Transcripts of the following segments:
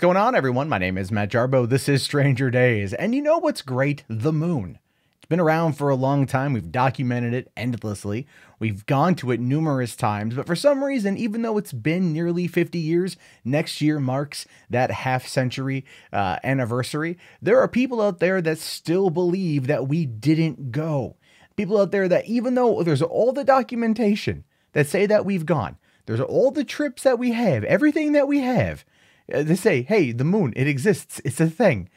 going on, everyone? My name is Matt Jarbo. This is Stranger Days. And you know what's great? The moon. It's been around for a long time. We've documented it endlessly. We've gone to it numerous times. But for some reason, even though it's been nearly 50 years, next year marks that half-century anniversary, there are people out there that still believe that we didn't go. People out there that even though there's all the documentation that say that we've gone, there's all the trips that we have, everything that we have, they say, hey, the moon, it exists. It's a thing.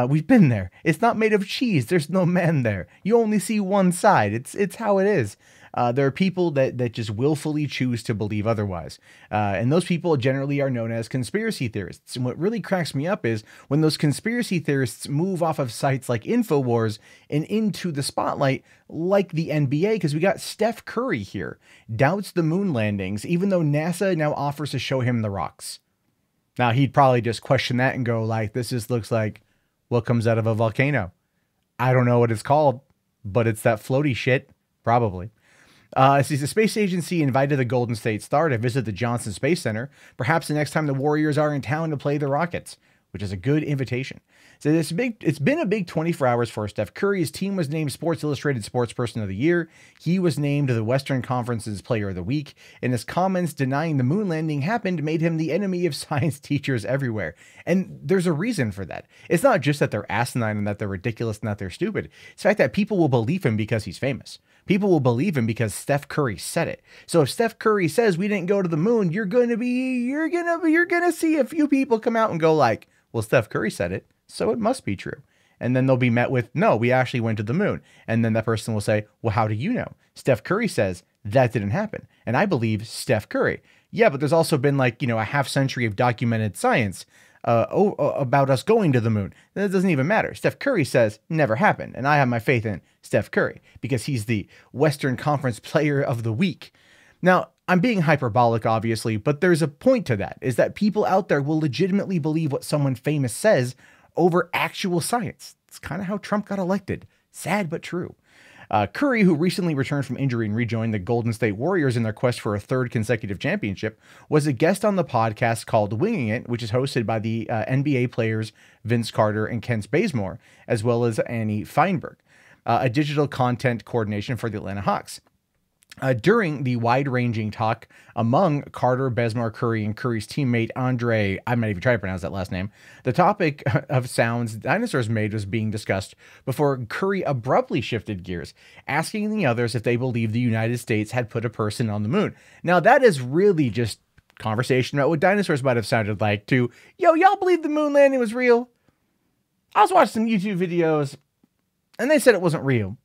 We've been there. It's not made of cheese. There's no man there. You only see one side. It's how it is. There are people that just willfully choose to believe otherwise. And those people generally are known as conspiracy theorists. And what really cracks me up is when those conspiracy theorists move off of sites like InfoWars and into the spotlight, like the NBA, because we got Steph Curry here, doubts the moon landings, even though NASA now offers to show him the rocks. Now, he'd probably just question that and go like, this just looks like what comes out of a volcano. I don't know what it's called, but it's that floaty shit, probably. The space agency invited the Golden State Star to visit the Johnson Space Center, perhaps the next time the Warriors are in town to play the Rockets, which is a good invitation. So it's been a big 24 hours for Steph Curry. His team was named Sports Illustrated Sportsperson of the Year. He was named the Western Conference's Player of the Week. And his comments denying the moon landing happened made him the enemy of science teachers everywhere. And there's a reason for that. It's not just that they're asinine and that they're ridiculous and that they're stupid. It's the fact that people will believe him because he's famous. People will believe him because Steph Curry said it. So if Steph Curry says we didn't go to the moon, you're gonna see a few people come out and go like, well, Steph Curry said it, so it must be true. And then they'll be met with, no, we actually went to the moon. And then that person will say, well, how do you know? Steph Curry says that didn't happen. And I believe Steph Curry. Yeah, but there's also been like, a half century of documented science about us going to the moon. That doesn't even matter. Steph Curry says never happened. And I have my faith in Steph Curry because he's the Western Conference Player of the Week. Now, I'm being hyperbolic, obviously, but there's a point to that, is that people out there will legitimately believe what someone famous says over actual science. It's kind of how Trump got elected. Sad, but true. Curry, who recently returned from injury and rejoined the Golden State Warriors in their quest for a third consecutive championship, was a guest on the podcast called Winging It, which is hosted by the NBA players Vince Carter and Kent Bazemore, as well as Annie Feinberg, a digital content coordination for the Atlanta Hawks. During the wide-ranging talk among Carter, Bazemore, Curry, and Curry's teammate Andre, I might even try to pronounce that last name, the topic of sounds dinosaurs made was being discussed before Curry abruptly shifted gears, asking the others if they believed the United States had put a person on the moon. Now, that is really just conversation about what dinosaurs might have sounded like to, yo, y'all believe the moon landing was real? I was watching some YouTube videos, and they said it wasn't real.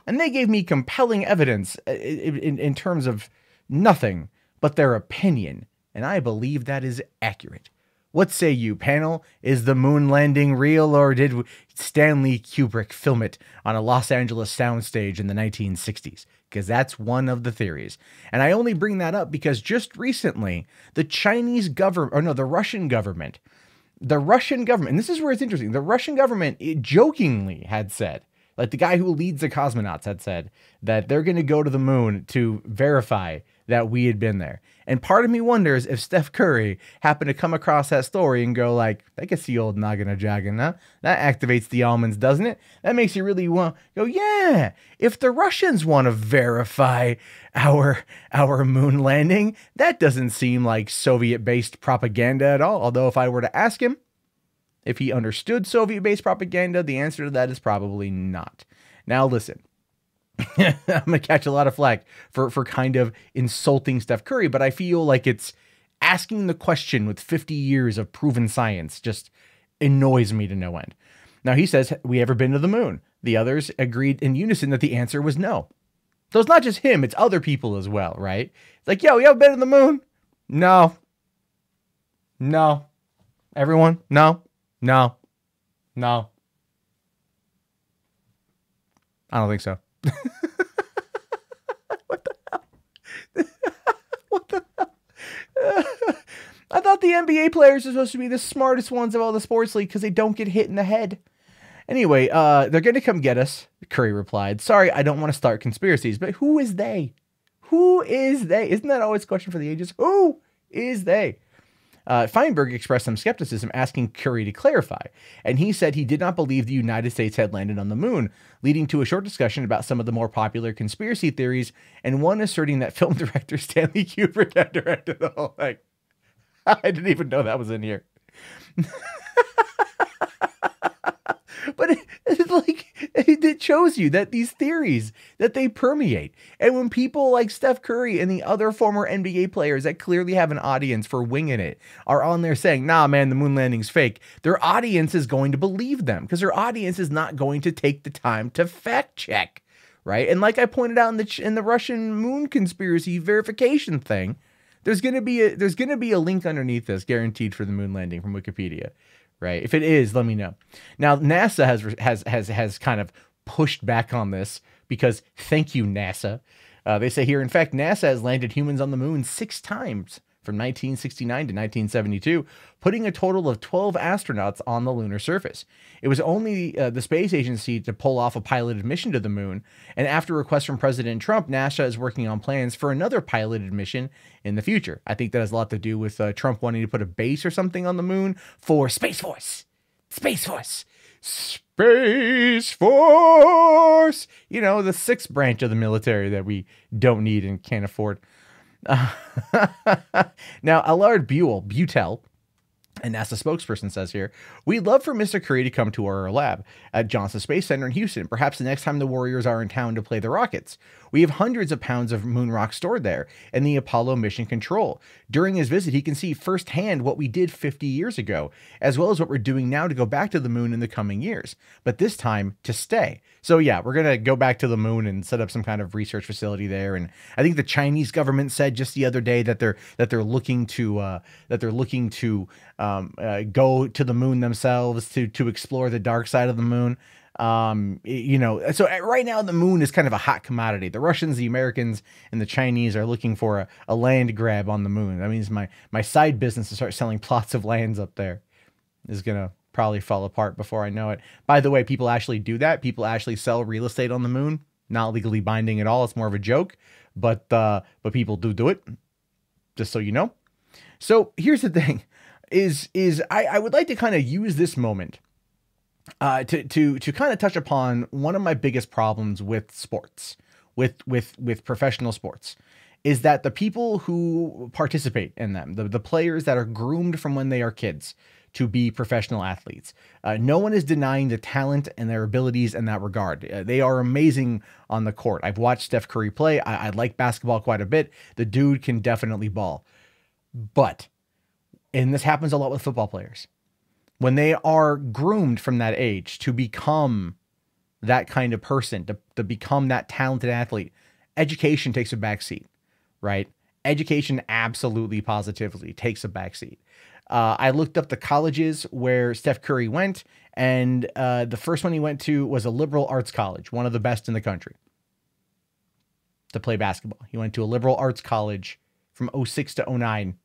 And they gave me compelling evidence in terms of nothing but their opinion. And I believe that is accurate. What say you, panel? Is the moon landing real, or did Stanley Kubrick film it on a Los Angeles soundstage in the 1960s? Because that's one of the theories. And I only bring that up because just recently, the Russian government, and this is where it's interesting, the Russian government jokingly had said, like the guy who leads the cosmonauts had said that they're going to go to the moon to verify that we had been there. And part of me wonders if Steph Curry happened to come across that story and go like, that gets the old noggin a jogging, huh? That activates the almonds, doesn't it? That makes you really want to go, yeah, if the Russians want to verify our moon landing, that doesn't seem like Soviet-based propaganda at all. Although if I were to ask him, if he understood Soviet-based propaganda, the answer to that is probably not. Now, listen, I'm going to catch a lot of flack for kind of insulting Steph Curry, but I feel like it's asking the question with 50 years of proven science just annoys me to no end. Now, he says, we ever been to the moon? The others agreed in unison that the answer was no. So it's not just him, it's other people as well, right? It's like, yo, you ever been to the moon? No. No. Everyone? No. No. No. I don't think so. What the hell? What the hell? I thought the NBA players are supposed to be the smartest ones of all the sports league because they don't get hit in the head. Anyway, they're going to come get us, Curry replied. Sorry, I don't want to start conspiracies, but who is they? Who is they? Isn't that always a question for the ages? Who is they? Feinberg expressed some skepticism, asking Curry to clarify, and he said he did not believe the United States had landed on the moon, leading to a short discussion about some of the more popular conspiracy theories, and one asserting that film director Stanley Kubrick had directed the whole thing. I didn't even know that was in here. But it shows you that these theories, that they permeate. And when people like Steph Curry and the other former NBA players that clearly have an audience for winging it are on there saying, nah, man, the moon landing's fake, their audience is going to believe them because their audience is not going to take the time to fact check, right? And like I pointed out in the Russian moon conspiracy verification thing, there's going to be a link underneath this guaranteed for the moon landing from Wikipedia. Right. If it is, let me know. Now, NASA has kind of pushed back on this because thank you, NASA. They say here, in fact, NASA has landed humans on the moon 6 times from 1969 to 1972, putting a total of 12 astronauts on the lunar surface. It was only the space agency to pull off a piloted mission to the moon. And after a request from President Trump, NASA is working on plans for another piloted mission in the future. I think that has a lot to do with Trump wanting to put a base or something on the moon for Space Force. Space Force. Space Force. You know, the 6th branch of the military that we don't need and can't afford. Now, Allard Butel, a NASA spokesperson, says here, we'd love for Mr. Curry to come to our lab at Johnson Space Center in Houston, perhaps the next time the Warriors are in town to play the Rockets. We have hundreds of pounds of moon rock stored there in the Apollo mission control. During his visit, he can see firsthand what we did 50 years ago, as well as what we're doing now to go back to the moon in the coming years, but this time to stay. So yeah, we're going to go back to the moon and set up some kind of research facility there. And I think the Chinese government said just the other day that they're looking to go to the moon themselves to explore the dark side of the moon. You know, so right now the moon is kind of a hot commodity. The Russians, the Americans, and the Chinese are looking for a land grab on the moon. That means my side business to start selling plots of lands up there is gonna probably fall apart before I know it. By the way, people actually do that. People actually sell real estate on the moon. Not legally binding at all. It's more of a joke, but people do it. Just so you know. So here's the thing: I would like to kind of use this moment to kind of touch upon one of my biggest problems with sports, with professional sports, is that the people who participate in them, the players that are groomed from when they are kids to be professional athletes, no one is denying the talent and their abilities in that regard. They are amazing on the court. I've watched Steph Curry play. I like basketball quite a bit. The dude can definitely ball. But, and this happens a lot with football players, when they are groomed from that age to become that kind of person, to become that talented athlete, education takes a backseat, right? Education absolutely positively takes a backseat. I looked up the colleges where Steph Curry went, and the first one he went to was a liberal arts college, one of the best in the country, to play basketball. He went to a liberal arts college from 06 to 09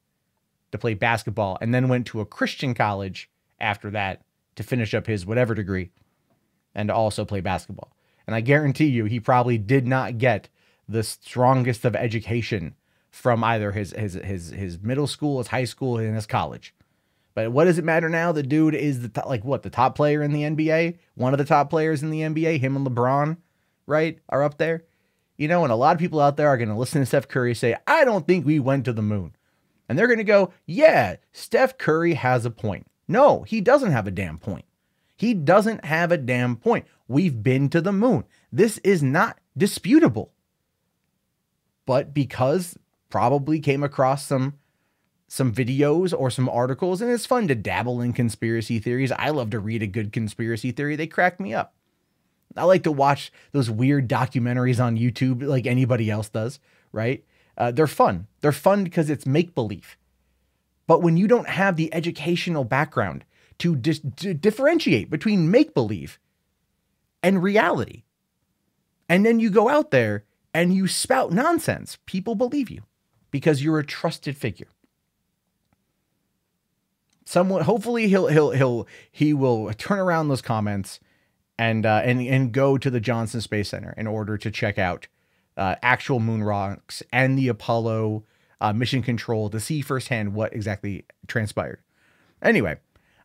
to play basketball, and then went to a Christian college after that to finish up his whatever degree and to also play basketball. And I guarantee you, he probably did not get the strongest of education from either his middle school, his high school, and his college. But what does it matter now? The dude is the top player in the NBA, one of the top players in the NBA, him and LeBron, right, are up there. You know, and a lot of people out there are going to listen to Steph Curry say, I don't think we went to the moon. And they're going to go, yeah, Steph Curry has a point. No, he doesn't have a damn point. He doesn't have a damn point. We've been to the moon. This is not disputable. But because probably came across some videos or some articles, and it's fun to dabble in conspiracy theories. I love to read a good conspiracy theory. They crack me up. I like to watch those weird documentaries on YouTube like anybody else does, right? They're fun. They're fun because it's make-believe. But when you don't have the educational background to differentiate between make-believe and reality, and then you go out there and you spout nonsense, people believe you because you're a trusted figure. Someone, hopefully he will turn around those comments and go to the Johnson Space Center in order to check out actual moon rocks and the Apollo mission control to see firsthand what exactly transpired. Anyway,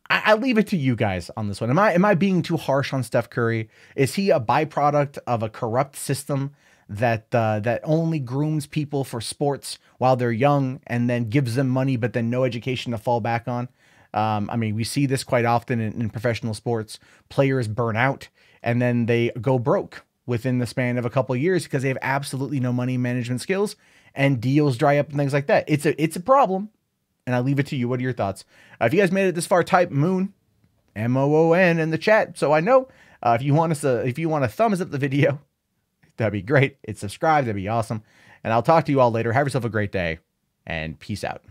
I leave it to you guys on this one. Am I being too harsh on Steph Curry? Is he a byproduct of a corrupt system that only grooms people for sports while they're young and then gives them money, but then no education to fall back on? I mean, we see this quite often in professional sports. Players burn out and then they go broke within the span of a couple of years because they have absolutely no money management skills, and deals dry up and things like that. It's a problem. And I leave it to you. What are your thoughts? If you guys made it this far, type Moon, MOON in the chat, so I know. If you want to thumbs up the video, that'd be great. Hit subscribe, that'd be awesome. And I'll talk to you all later. Have yourself a great day, and peace out.